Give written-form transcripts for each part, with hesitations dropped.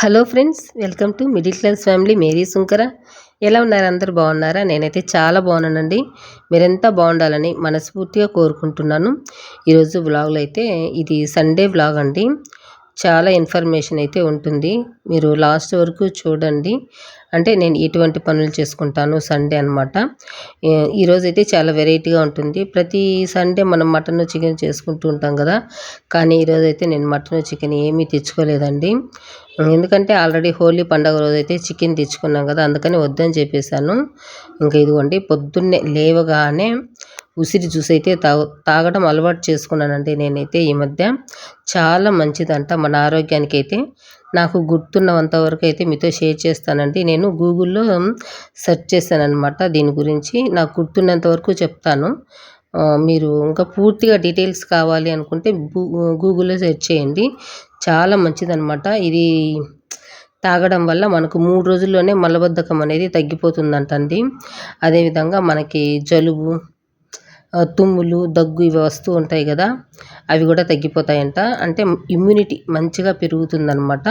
Hello friends, welcome to middle class family Mary Sunkara. ఎలా ఉన్నారు? అందరూ బాగున్నారా? నేనైతే చాలా బాగున్నానండి. మీరెంత బాగుండాలని మనస్ఫూర్తిగా కోరుకుంటున్నాను. ఈరోజు వ్లాగ్లో అయితే ఇది సండే వ్లాగ్ అండి. చాలా ఇన్ఫర్మేషన్ అయితే ఉంటుంది, మీరు లాస్ట్ వరకు చూడండి. అంటే నేను ఎటువంటి పనులు చేసుకుంటాను సండే అనమాట. ఈరోజైతే చాలా వెరైటీగా ఉంటుంది. ప్రతి సండే మనం మటన్ చికెన్ చేసుకుంటూ ఉంటాం కదా, కానీ ఈరోజైతే నేను మటన్ చికెన్ ఏమీ తెచ్చుకోలేదండి. ఎందుకంటే ఆల్రెడీ హోలీ పండుగ రోజైతే చికెన్ తెచ్చుకున్నాం కదా, అందుకని వద్దని చెప్పేశాను. ఇంకా ఇదిగోండి, పొద్దున్నే లేవగానే ఉసిరి జ్యూస్ అయితే తాగడం అలవాటు చేసుకున్నానండి నేనైతే ఈ మధ్య. చాలా మంచిదంట మన ఆరోగ్యానికి అయితే. నాకు గుర్తున్నంత వరకు అయితే మీతో షేర్ చేస్తానండి. నేను గూగుల్లో సెర్చ్ చేశానమాట దీని గురించి. నాకు గుర్తున్నంత వరకు చెప్తాను. మీరు ఇంకా పూర్తిగా డీటెయిల్స్ కావాలి అనుకుంటే గూగుల్లో సెర్చ్ చేయండి. చాలా మంచిదన్నమాట ఇది. తాగడం వల్ల మనకు 3 రోజుల్లోనే మలబద్ధకం అనేది తగ్గిపోతుందంటండి. అదేవిధంగా మనకి జలుబు, తుమ్ములు, దగ్గు ఇవి వస్తూ ఉంటాయి కదా, అవి కూడా తగ్గిపోతాయంట. అంటే ఇమ్యూనిటీ మంచిగా పెరుగుతుందన్నమాట.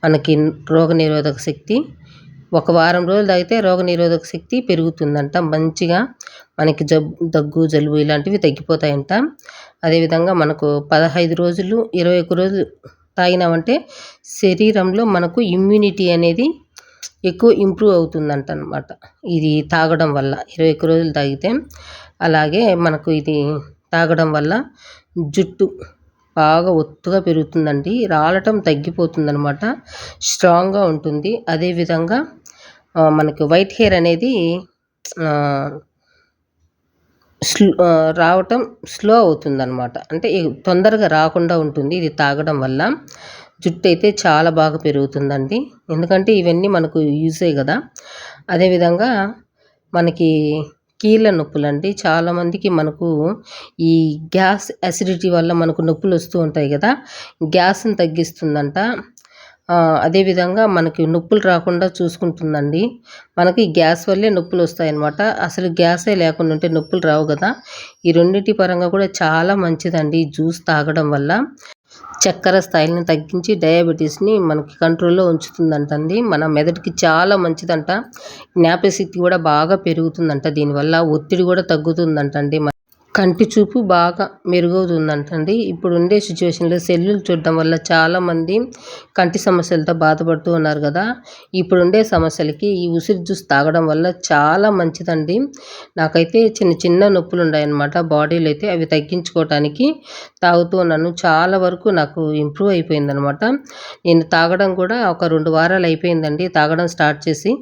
మనకి రోగనిరోధక శక్తి ఒక వారం రోజులు తాగితే రోగనిరోధక శక్తి పెరుగుతుందంట మంచిగా. మనకి దగ్గు, జలుబు ఇలాంటివి తగ్గిపోతాయంట. అదేవిధంగా మనకు 15 రోజులు 21 రోజులు తాగినామంటే శరీరంలో మనకు ఇమ్యూనిటీ అనేది ఎక్కువ ఇంప్రూవ్ అవుతుందంట అనమాట ఇది తాగడం వల్ల. 21 రోజులు తాగితే. అలాగే మనకు ఇది తాగడం వల్ల జుట్టు బాగా ఒత్తుగా పెరుగుతుందండి, రాలటం తగ్గిపోతుందనమాట, స్ట్రాంగ్గా ఉంటుంది. అదేవిధంగా మనకి వైట్ హెయిర్ అనేది రావటం స్లో అవుతుందన్నమాట. అంటే తొందరగా రాకుండా ఉంటుంది ఇది తాగడం వల్ల. జుట్టు అయితే చాలా బాగా పెరుగుతుందండి, ఎందుకంటే ఇవన్నీ మనకు యూజే కదా. అదేవిధంగా మనకి కీళ్ళ నొప్పులండి, చాలామందికి మనకు ఈ గ్యాస్ అసిడిటీ వల్ల మనకు నొప్పులు వస్తూ ఉంటాయి కదా, గ్యాస్ని తగ్గిస్తుందంట. అదేవిధంగా మనకి నొప్పులు రాకుండా చూసుకుంటుందండి. మనకి గ్యాస్ వల్లే నొప్పులు వస్తాయన్నమాట. అసలు గ్యాసే లేకుండా ఉంటే నొప్పులు రావు కదా. ఈ రెండింటి పరంగా కూడా చాలా మంచిదండి జ్యూస్ తాగడం వల్ల. చక్కెర స్థాయిని తగ్గించి డయాబెటీస్ని మనకి కంట్రోల్లో ఉంచుతుందంటండి. మన మెదడుకి చాలా మంచిదంట. జ్ఞాపకశక్తి కూడా బాగా పెరుగుతుందంట దీనివల్ల. ఒత్తిడి కూడా తగ్గుతుందంటండి. కంటి చూపు బాగా మెరుగవుతుందంటండి. ఇప్పుడు ఉండే సిచ్యువేషన్లో సెల్లులు చూడడం వల్ల చాలామంది కంటి సమస్యలతో బాధపడుతూ ఉన్నారు కదా. ఇప్పుడుండే సమస్యలకి ఈ ఉసిరి జ్యూస్ తాగడం వల్ల చాలా మంచిదండి. నాకైతే చిన్న చిన్న నొప్పులు ఉన్నాయన్నమాట బాడీలో అయితే, అవి తగ్గించుకోవటానికి తాగుతూ ఉన్నాను. చాలా వరకు నాకు ఇంప్రూవ్ అయిపోయిందనమాట. నేను తాగడం కూడా ఒక 2 వారాలు అయిపోయిందండి తాగడం స్టార్ట్ చేసి.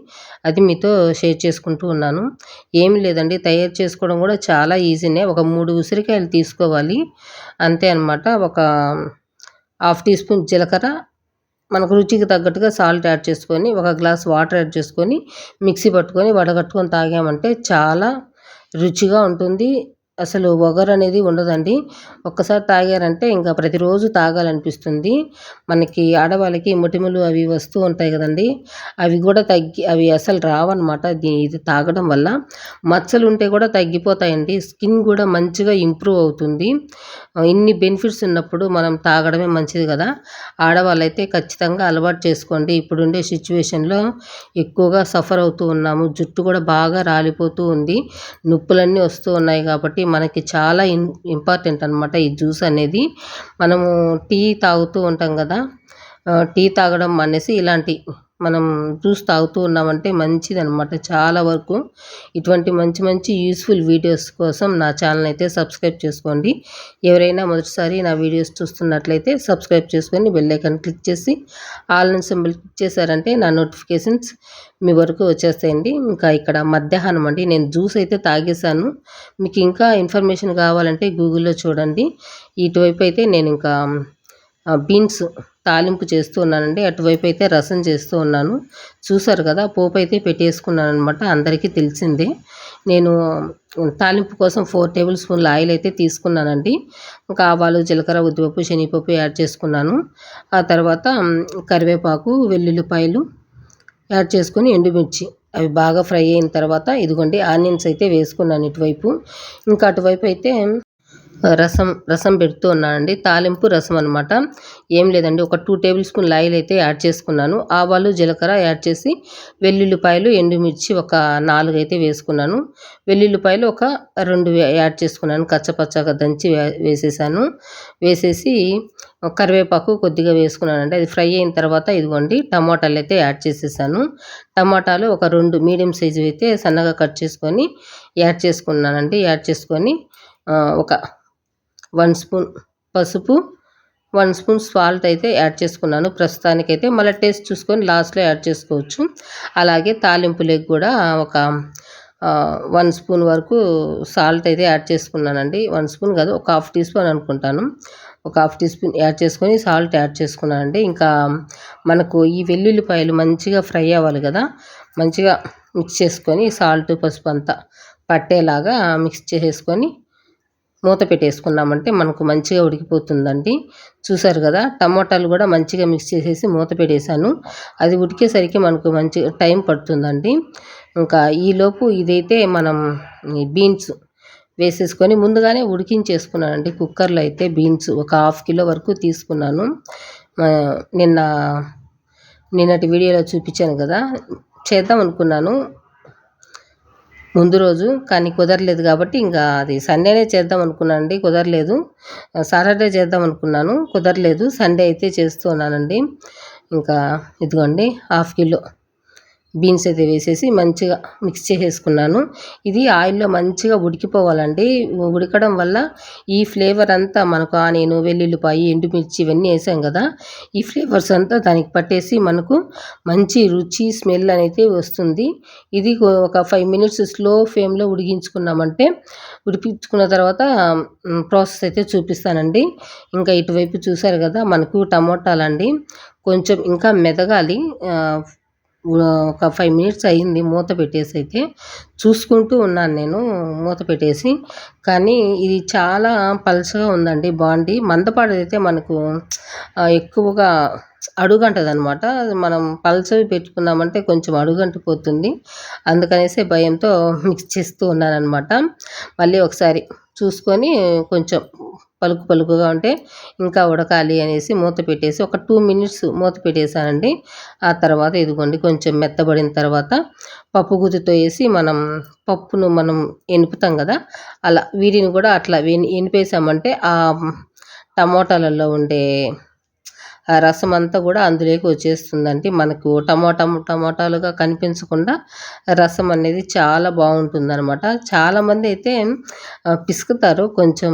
అది మీతో షేర్ చేసుకుంటూ ఉన్నాను. ఏమి లేదండి, తయారు చేసుకోవడం కూడా చాలా ఈజీనే. ఒక 3 ఉసిరికాయలు తీసుకోవాలి అంతే అనమాట. ఒక 1/2 టీ స్పూన్ జీలకర్ర, మనకు రుచికి తగ్గట్టుగా సాల్ట్ యాడ్ చేసుకొని, ఒక గ్లాస్ వాటర్ యాడ్ చేసుకొని మిక్సీ పట్టుకొని వడగట్టుకొని తాగామంటే చాలా రుచిగా ఉంటుంది. అసలు ఒగరు అనేది ఉండదండి. ఒక్కసారి తాగారంటే ఇంకా ప్రతిరోజు తాగాలనిపిస్తుంది. మనకి ఆడవాళ్ళకి మొటిమలు అవి వస్తూ ఉంటాయి కదండి, అవి కూడా అవి అసలు రావన్నమాట ఇది తాగడం వల్ల. మచ్చలు ఉంటే కూడా తగ్గిపోతాయండి. స్కిన్ కూడా మంచిగా ఇంప్రూవ్ అవుతుంది. ఇన్ని బెనిఫిట్స్ ఉన్నప్పుడు మనం తాగడమే మంచిది కదా. ఆడవాళ్ళైతే ఖచ్చితంగా అలవాటు చేసుకోండి. ఇప్పుడుండే సిచ్యువేషన్లో ఎక్కువగా సఫర్ అవుతూ ఉన్నాము. జుట్టు కూడా బాగా రాలిపోతూ ఉంది, నొప్పులన్నీ వస్తూ ఉన్నాయి. కాబట్టి మనకి చాలా ఇంపార్టెంట్ అనమాట ఈ జ్యూస్ అనేది. మనము టీ తాగుతూ ఉంటాం కదా, టీ తాగడం మానేసి ఇలాంటి మనం జ్యూస్ తాగుతూ ఉన్నామంటే మంచిదనమాట. చాలా వరకు ఇటువంటి మంచి మంచి యూస్ఫుల్ వీడియోస్ కోసం నా ఛానల్ అయితే సబ్స్క్రైబ్ చేసుకోండి. ఎవరైనా మొదటిసారి నా వీడియోస్ చూస్తున్నట్లయితే సబ్స్క్రైబ్ చేసుకొని బెల్ ఐకాన్ క్లిక్ చేసి ఆల్ అని సింబల్ క్లిక్ చేశారంటే నా నోటిఫికేషన్స్ మీ వరకు వచ్చేస్తాయండి. ఇంకా ఇక్కడ మధ్యాహ్నం అండి, నేను జ్యూస్ అయితే తాగేశాను. మీకు ఇంకా ఇన్ఫర్మేషన్ కావాలంటే గూగుల్లో చూడండి. ఇటువైపు అయితే నేను ఇంకా బీన్స్ తాలింపు చేస్తూ ఉన్నానండి, అటువైపు అయితే రసం చేస్తూ ఉన్నాను. చూసారు కదా, పోపు అయితే పెట్టేసుకున్నాను అనమాట, అందరికీ తెలిసిందే. నేను తాలింపు కోసం 4 టేబుల్ స్పూన్ల ఆయిల్ అయితే తీసుకున్నానండి. ఇంకా ఆవాలు, జీలకర్ర, ఉద్దిపప్పు, శనగపప్పు యాడ్ చేసుకున్నాను. ఆ తర్వాత కరివేపాకు, వెల్లుల్లిపాయలు యాడ్ చేసుకొని ఎండుమిర్చి అవి బాగా ఫ్రై అయిన తర్వాత ఇదిగోండి ఆనియన్స్ అయితే వేసుకున్నాను ఇటువైపు. ఇంకా అటువైపు అయితే రసం పెడుతూ ఉన్నానండి. తాలింపు రసం అనమాట. ఏం లేదండి, ఒక 2 టేబుల్ స్పూన్ల ఆయిల్ అయితే యాడ్ చేసుకున్నాను. ఆవాలు, జీలకర్ర యాడ్ చేసి వెల్లుల్లిపాయలు, ఎండుమిర్చి ఒక 4 అయితే వేసుకున్నాను. వెల్లుల్లిపాయలు ఒక 2 యాడ్ చేసుకున్నాను. కచ్చపచ్చగా దంచి వేసేసాను. వేసేసి కరివేపాకు కొద్దిగా వేసుకున్నానండి. అది ఫ్రై అయిన తర్వాత ఇదిగోండి టమాటాలు అయితే యాడ్ చేసేసాను. టమాటాలు ఒక 2 మీడియం సైజు అయితే సన్నగా కట్ చేసుకొని యాడ్ చేసుకున్నానండి. యాడ్ చేసుకొని ఒక 1 స్పూన్ పసుపు, 1 స్పూన్ సాల్ట్ అయితే యాడ్ చేసుకున్నాను ప్రస్తుతానికైతే. మళ్ళీ టేస్ట్ చూసుకొని లాస్ట్‌లో యాడ్ చేసుకోవచ్చు. అలాగే తాలింపులోకి కూడా ఒక 1 స్పూన్ వరకు సాల్ట్ అయితే యాడ్ చేసుకున్నానండి. 1 స్పూన్ కాదు, ఒక హాఫ్ టీ స్పూన్ అనుకుంటాను. ఒక హాఫ్ టీ స్పూన్ యాడ్ చేసుకొని సాల్ట్ యాడ్ చేసుకున్నానండి. ఇంకా మనకు ఈ వెల్లుల్లిపాయలు మంచిగా ఫ్రై అవ్వాలి కదా, మంచిగా మిక్స్ చేసుకొని సాల్ట్, పసుపు అంతా పట్టేలాగా మిక్స్ చేసేసుకొని మూత పెట్టేసుకున్నామంటే మనకు మంచిగా ఉడికిపోతుందండి. చూసారు కదా, టమోటాలు కూడా మంచిగా మిక్స్ చేసేసి మూత పెట్టేశాను. అది ఉడికేసరికి మనకు మంచి టైం పడుతుందండి. ఇంకా ఈలోపు ఇదైతే మనం ఈ బీన్స్ వేసేసుకొని ముందుగానే ఉడికించేసుకున్నానండి. కుక్కర్లో అయితే బీన్స్ ఒక హాఫ్ కిలో వరకు తీసుకున్నాను. నిన్న నిన్నటి వీడియోలో చూపించాను కదా, చేద్దాం అనుకున్నాను ముందు రోజు, కానీ కుదరలేదు కాబట్టి ఇంకా అది సండేనే చేద్దాం అనుకున్నానండి. కుదరలేదు. సాటర్డే చేద్దాం అనుకున్నాను, కుదరలేదు. సండే అయితే చేస్తున్నానండి. ఇంకా ఇదిగోండి హాఫ్ కిలో బీన్స్ అయితే వేసేసి మంచిగా మిక్స్ చేసేసుకున్నాను. ఇది ఆయిల్లో మంచిగా ఉడికిపోవాలండి. ఉడకడం వల్ల ఈ ఫ్లేవర్ అంతా మనకు ఆనియన్, వెల్లుల్లిపాయ, ఎండుమిర్చి ఇవన్నీ వేసాం కదా, ఈ ఫ్లేవర్స్ అంతా దానికి పట్టేసి మనకు మంచి రుచి, స్మెల్ అనేది వస్తుంది. ఇది ఒక 5 మినిట్స్ స్లో ఫ్లేమ్లో ఉడికించుకున్నామంటే, ఉడికించుకున్న తర్వాత ప్రాసెస్ అయితే చూపిస్తానండి. ఇంకా ఇటువైపు చూసారు కదా, మనకు టమోటాలండి కొంచెం ఇంకా మెదగాలి. ఒక 5 మినిట్స్ అయింది మూత పెట్టేసి అయితే చూసుకుంటూ ఉన్నాను నేను మూత పెట్టేసి. కానీ ఇది చాలా పల్చగా ఉందండి బాండీ. మందపాటిదైతే మనకు ఎక్కువగా అడుగంటదనమాట. మనం పల్చవి పెట్టుకున్నామంటే కొంచెం అడుగంటిపోతుంది. అందుకనేసి భయంతో మిక్స్ చేస్తూ ఉన్నానన్నమాట. మళ్ళీ ఒకసారి చూసుకొని కొంచెం పలుకుగా ఉంటే ఇంకా ఉడకాలి అనేసి మూత పెట్టేసి ఒక 2 మినిట్స్ మూత పెట్టేశానండి. ఆ తర్వాత ఇదిగోండి కొంచెం మెత్తబడిన తర్వాత పప్పు గుత్తితో వేసి పప్పును మనం ఎనుపుతాం కదా, అలా వీటిని కూడా అట్లా ఎనిపేసామంటే ఆ టమోటాలలో ఉండే ఆ రసం అంతా కూడా అందులోకి వచ్చేస్తుందండి. మనకు టమోటాలుగా కనిపించకుండా రసం అనేది చాలా బాగుంటుందన్నమాట. చాలామంది అయితే పిసుకుతారు కొంచెం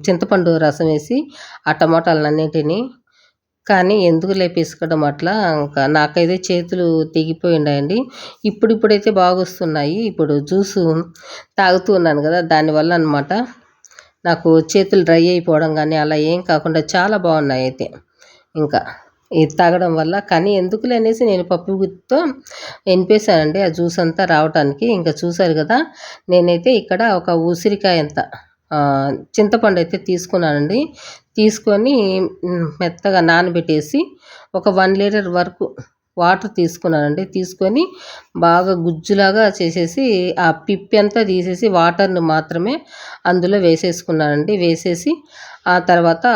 చింతపండు రసం వేసి ఆ టమోటాలన్నిటిని. కానీ ఎందుకులే పిసకడం అట్లా, ఇంకా నాకైతే చేతులు తెగిపోయి ఉన్నాయండి. ఇప్పుడైతే బాగొస్తున్నాయి. ఇప్పుడు జ్యూసు తాగుతూ ఉన్నాను కదా, దానివల్ల అనమాట నాకు చేతులు డ్రై అయిపోవడం కానీ అలా ఏం కాకుండా చాలా బాగున్నాయి అయితే ఇంకా ఇది తాగడం వల్ల. కానీ ఎందుకులే అనేసి నేను పప్పు గుత్తితో ఎనిపేసానండి ఆ జ్యూస్ అంతా రావటానికి. ఇంకా చూసారు కదా, నేనైతే ఇక్కడ ఒక ఉసిరికాయ అంత చింతపండు అయితే తీసుకున్నానండి. తీసుకొని మెత్తగా నానబెట్టేసి ఒక 1 లీటర్ వరకు వాటర్ తీసుకున్నానండి. తీసుకొని బాగా గుజ్జులాగా చేసేసి ఆ పిప్పి అంతా తీసేసి వాటర్ని మాత్రమే అందులో వేసేసుకున్నానండి. వేసేసి ఆ తర్వాత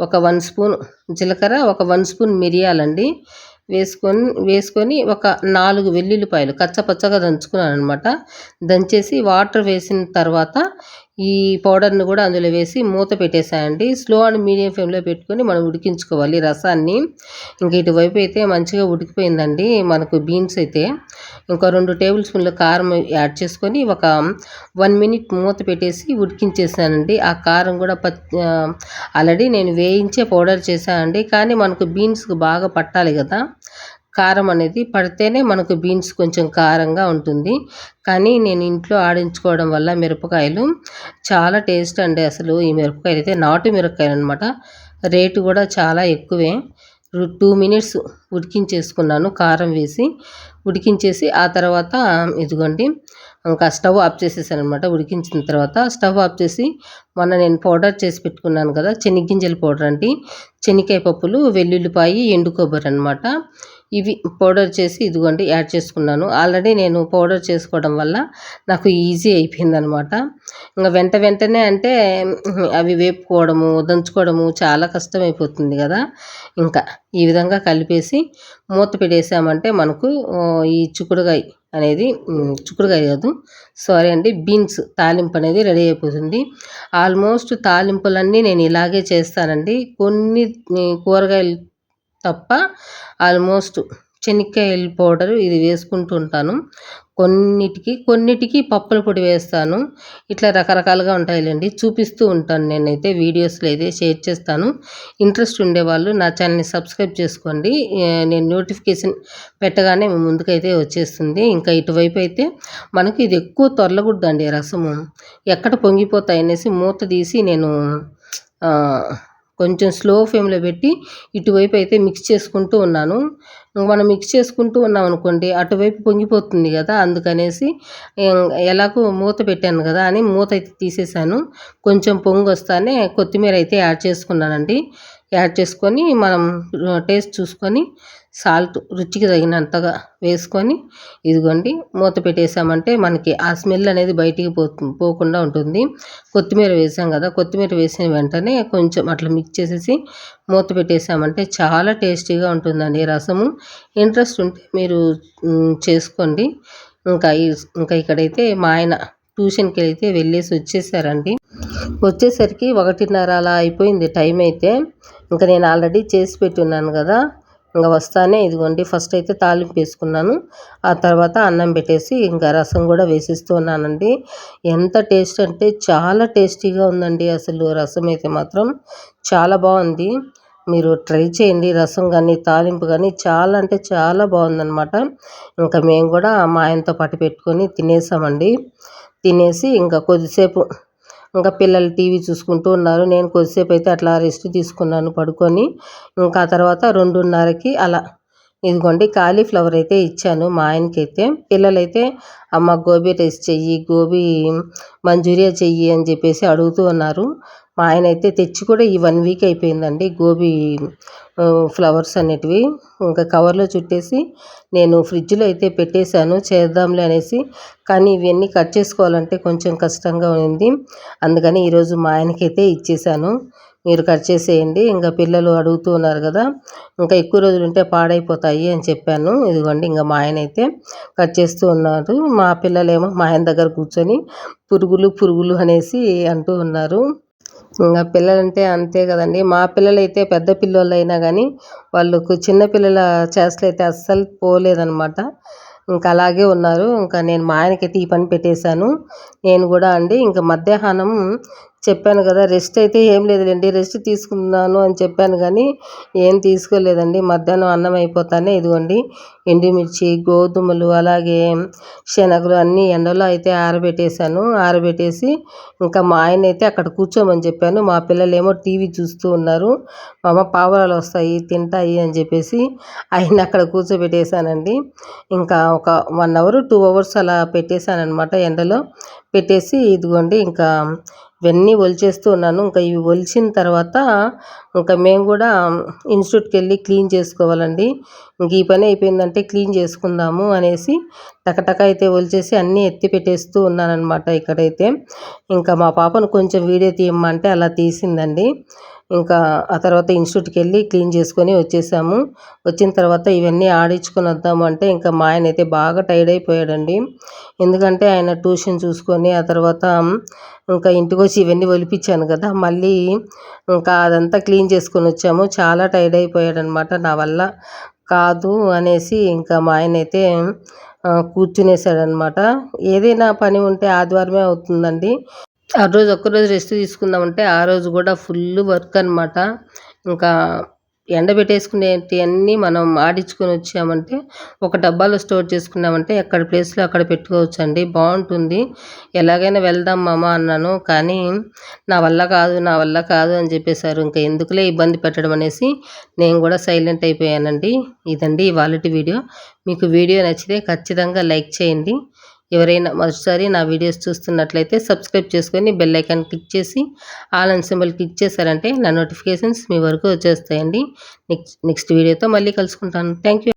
ఒక 1 స్పూన్ జీలకర్ర, ఒక 1 స్పూన్ మిరియాలండి వేసుకొని ఒక 4 వెల్లుల్లిపాయలు కచ్చపచ్చగా దంచుకున్నాను అనమాట. దంచేసి వాటర్ వేసిన తర్వాత ఈ పౌడర్ని కూడా అందులో వేసి మూత పెట్టేసాయండి. స్లో అండ్ మీడియం ఫ్లేమ్లో పెట్టుకొని మనం ఉడికించుకోవాలి రసాన్ని. ఇంక ఇటువైపు అయితే మంచిగా ఉడికిపోయిందండి మనకు బీన్స్ అయితే. ఇంకో 2 టేబుల్ స్పూన్ల కారం యాడ్ చేసుకొని ఒక 1 మినిట్ మూత పెట్టేసి ఉడికించేసానండి. ఆ కారం కూడా ఆల్రెడీ నేను వేయించే పౌడర్ చేశానండి. కానీ మనకు బీన్స్కి బాగా పట్టాలి కదా, కారం అనేది పడితేనే మనకు బీన్స్ కొంచెం కారంగా ఉంటుంది. కానీ నేను ఇంట్లో ఆడించుకోవడం వల్ల మిరపకాయలు చాలా టేస్ట్ అండి. అసలు ఈ మిరపకాయలు అయితే నాటు మిరపకాయలు అనమాట. రేటు కూడా చాలా ఎక్కువే. 2 మినిట్స్ ఉడికించేసుకున్నాను కారం వేసి. ఉడికించేసి ఆ తర్వాత ఇదిగోండి ఇంకా స్టవ్ ఆఫ్ చేసేసాను అనమాట. ఉడికించిన తర్వాత స్టవ్ ఆఫ్ చేసి మొన్న నేను పౌడర్ చేసి పెట్టుకున్నాను కదా, శనగ్గింజల పౌడర్ అండి. శనక్కాయ పప్పులు, వెల్లుల్లిపాయి, ఎండు కొబ్బరి అనమాట. ఇవి పౌడర్ చేసి ఇదిగోండి యాడ్ చేసుకున్నాను. ఆల్రెడీ నేను పౌడర్ చేసుకోవడం వల్ల నాకు ఈజీ అయిపోయిందనమాట. ఇంకా వెంటనే అంటే అవి వేపుకోవడము, దంచుకోవడము చాలా కష్టమైపోతుంది కదా. ఇంకా ఈ విధంగా కలిపేసి మూత పెట్టేసామంటే మనకు ఈ చిక్కుడుగాయ అనేది, చిక్కుడుగాయ కాదు సారీ అండి, బీన్స్ తాలింపు అనేది రెడీ అయిపోతుంది. ఆల్మోస్ట్ తాలింపులన్నీ నేను ఇలాగే చేస్తానండి. కొన్ని కూరగాయలు తప్ప ఆల్మోస్ట్ శనక్కాయల పౌడరు ఇది వేసుకుంటూ ఉంటాను. కొన్నిటికి పప్పుల పొడి వేస్తాను. ఇట్లా రకరకాలుగా ఉంటాయిలేండి, చూపిస్తూ ఉంటాను నేనైతే వీడియోస్లో అయితే షేర్ చేస్తాను. ఇంట్రెస్ట్ ఉండేవాళ్ళు నా ఛానల్ని సబ్స్క్రైబ్ చేసుకోండి. నేను నోటిఫికేషన్ పెట్టగానే మీ ముందుకైతే వచ్చేస్తుంది. ఇంకా ఇటువైపు అయితే మనకి ఇది ఎక్కువ తొరలకూడదండి రసము, ఎక్కడ పొంగిపోతాయి అనేసి మూత తీసి నేను కొంచెం స్లో ఫ్లేమ్లో పెట్టి ఇటువైపు అయితే మిక్స్ చేసుకుంటూ ఉన్నాను. మనం మిక్స్ చేసుకుంటూ ఉన్నాం అనుకోండి అటువైపు పొంగిపోతుంది కదా, అందుకనేసి ఎలాగో మూత పెట్టాను కదా అని మూత అయితే తీసేసాను. కొంచెం పొంగు వస్తానే కొత్తిమీర అయితే యాడ్ చేసుకున్నానండి. యాడ్ చేసుకొని మనం టేస్ట్ చూసుకొని సాల్ట్ రుచికి తగినంతగా వేసుకొని ఇదిగోండి మూత పెట్టేసామంటే మనకి ఆ స్మెల్ అనేది బయటికి పోకుండా ఉంటుంది. కొత్తిమీర వేసాం కదా, కొత్తిమీర వేసిన వెంటనే కొంచెం అట్లా మిక్స్ చేసేసి మూత పెట్టేసామంటే చాలా టేస్టీగా ఉంటుందండి రసము. ఇంట్రెస్ట్ ఉంటే మీరు చేసుకోండి. ఇంకా ఇక్కడైతే మా ఆయన ట్యూషన్కి అయితే వెళ్ళేసి వచ్చేసారండి. వచ్చేసరికి 1:30 అలా అయిపోయింది టైం అయితే. ఇంకా నేను ఆల్రెడీ చేసి పెట్టున్నాను కదా, ఇంకా వస్తానే ఇదిగోండి ఫస్ట్ అయితే తాలింపు వేసుకున్నాను. ఆ తర్వాత అన్నం పెట్టేసి ఇంకా రసం కూడా వేసిస్తూ ఉన్నానండి. ఎంత టేస్ట్ అంటే చాలా టేస్టీగా ఉందండి. అసలు రసం అయితే మాత్రం చాలా బాగుంది. మీరు ట్రై చేయండి. రసం కానీ తాలింపు కానీ చాలా అంటే చాలా బాగుందన్నమాట. ఇంకా మేము కూడా మా ఆయనతో పాటు పెట్టుకొని తినేసామండి. తినేసి ఇంకా కొద్దిసేపు ఇంకా పిల్లలు టీవీ చూసుకుంటూ ఉన్నారు. నేను కొద్దిసేపు అయితే అట్లా రెస్ట్ తీసుకున్నాను పడుకొని. ఇంకా ఆ తర్వాత 2:30కి అలా ఇదిగోండి కాలీఫ్లవర్ అయితే ఇచ్చాను మా ఆయనకైతే. పిల్లలైతే అమ్మ గోబీ రైస్ చెయ్యి, గోబీ మంచూరియా చెయ్యి అని చెప్పేసి అడుగుతూ ఉన్నారు. మా ఆయన అయితే తెచ్చి కూడా ఈ 1 వీక్ అయిపోయిందండి గోబీ ఫ్లవర్స్ అనేటివి. ఇంకా కవర్లో చుట్టేసి నేను ఫ్రిడ్జ్లో అయితే పెట్టేశాను చేద్దాంలే అనేసి. కానీ ఇవన్నీ కట్ చేసుకోవాలంటే కొంచెం కష్టంగా ఉంది. అందుకని ఈరోజు మా ఆయనకైతే ఇచ్చేసాను, మీరు కట్ చేసేయండి, ఇంకా పిల్లలు అడుగుతూ ఉన్నారు కదా, ఇంకా ఎక్కువ రోజులు ఉంటే పాడైపోతాయి అని చెప్పాను. ఇదిగోండి ఇంకా మా ఆయన అయితే కట్ చేస్తూ ఉన్నారు. మా పిల్లలేమో మా ఆయన దగ్గర కూర్చొని పురుగులు అనేసి అంటూ ఉన్నారు. ఇంకా పిల్లలంటే అంతే కదండి. మా పిల్లలైతే పెద్ద పిల్లోళ్ళు అయినా కానీ వాళ్ళకు చిన్నపిల్లల చేష్టలు అయితే అస్సలు పోలేదనమాట. ఇంకా అలాగే ఉన్నారు. ఇంకా నేను మా ఆయనకైతే ఈ పని పెట్టేశాను. నేను కూడా అండి ఇంకా మధ్యాహ్నం చెప్పాను కదా, రెస్ట్ అయితే ఏం లేదులేండి, రెస్ట్ తీసుకున్నాను అని చెప్పాను కానీ ఏం తీసుకోలేదండి. మధ్యాహ్నం అన్నం అయిపోతానే ఇదిగోండి ఎండుమిర్చి, గోధుమలు, అలాగే శనగలు అన్నీ ఎండలో అయితే ఆరబెట్టేశాను. ఆరబెట్టేసి ఇంకా మా ఆయన అయితే అక్కడ కూర్చోమని చెప్పాను. మా పిల్లలేమో టీవీ చూస్తూ ఉన్నారు. మా అమ్మ పావురాలు వస్తాయి తింటాయి అని చెప్పేసి ఆయన అక్కడ కూర్చోబెట్టేశానండి. ఇంకా ఒక 1 అవర్ 2 అవర్స్ అలా పెట్టేశానమాట ఎండలో. పెట్టేసి ఇదిగోండి ఇంకా ఇవన్నీ ఒలిచేస్తూ ఉన్నాను. ఇంకా ఇవి ఒలిచిన తర్వాత ఇంకా మేము కూడా ఇన్స్టిట్యూట్కి వెళ్ళి క్లీన్ చేసుకోవాలండి. ఇంక ఈ పని అయిపోయిందంటే క్లీన్ చేసుకుందాము అనేసి టకటక అయితే ఒలిచేసి అన్నీ ఎత్తి పెట్టేస్తూ ఉన్నానన్నమాట. ఇక్కడైతే ఇంకా మా పాపను కొంచెం వీడియో తీయమంటే అలా తీసిందండి. ఇంకా ఆ తర్వాత ఇన్స్టిట్యూట్కి వెళ్ళి క్లీన్ చేసుకొని వచ్చేసాము. వచ్చిన తర్వాత ఇవన్నీ ఆడించుకొని వద్దాము అంటే ఇంకా మా ఆయన అయితే బాగా టైర్డ్ అయిపోయాడండి. ఎందుకంటే ఆయన ట్యూషన్ చూసుకొని ఆ తర్వాత ఇంకా ఇంటికి వచ్చి ఇవన్నీ ఒలిపించాను కదా, మళ్ళీ ఇంకా అదంతా క్లీన్ చేసుకొని వచ్చాము. చాలా టైర్డ్ అయిపోయాడనమాట. నా వల్ల కాదు అనేసి ఇంకా మా ఆయన అయితే కూర్చునేసాడనమాట. ఏదైనా పని ఉంటే ఆదివారమే అవుతుందండి. ఆ రోజు ఒక్కరోజు రెస్ట్ తీసుకుందామంటే ఆ రోజు కూడా ఫుల్ వర్క్ అనమాట. ఇంకా ఎండబెట్టేసుకునేటివన్నీ మనం ఆడించుకొని వచ్చామంటే ఒక డబ్బాలో స్టోర్ చేసుకున్నామంటే ఎక్కడ ప్లేస్లో అక్కడ పెట్టుకోవచ్చు అండి, బాగుంటుంది. ఎలాగైనా వెళ్దాం మామ అన్నాను, కానీ నా వల్ల కాదు అని చెప్పేశారు. ఇంకా ఎందుకులే ఇబ్బంది పెట్టడం అనేసి నేను కూడా సైలెంట్ అయిపోయానండి. ఇదండి ఇవాళటి వీడియో. మీకు వీడియో నచ్చితే ఖచ్చితంగా లైక్ చేయండి. ఎవరైనా మొదటిసారి నా వీడియోస్ చూస్తున్నట్లయితే సబ్స్క్రైబ్ చేసుకొని బెల్ ఐకాన్ క్లిక్ చేసి ఆల్ అని సింబల్ క్లిక్ చేశారంటే నా నోటిఫికేషన్స్ మీ వరకు వచ్చేస్తాయండి. నెక్స్ట్ వీడియోతో మళ్ళీ కలుసుకుంటాను. Thank you.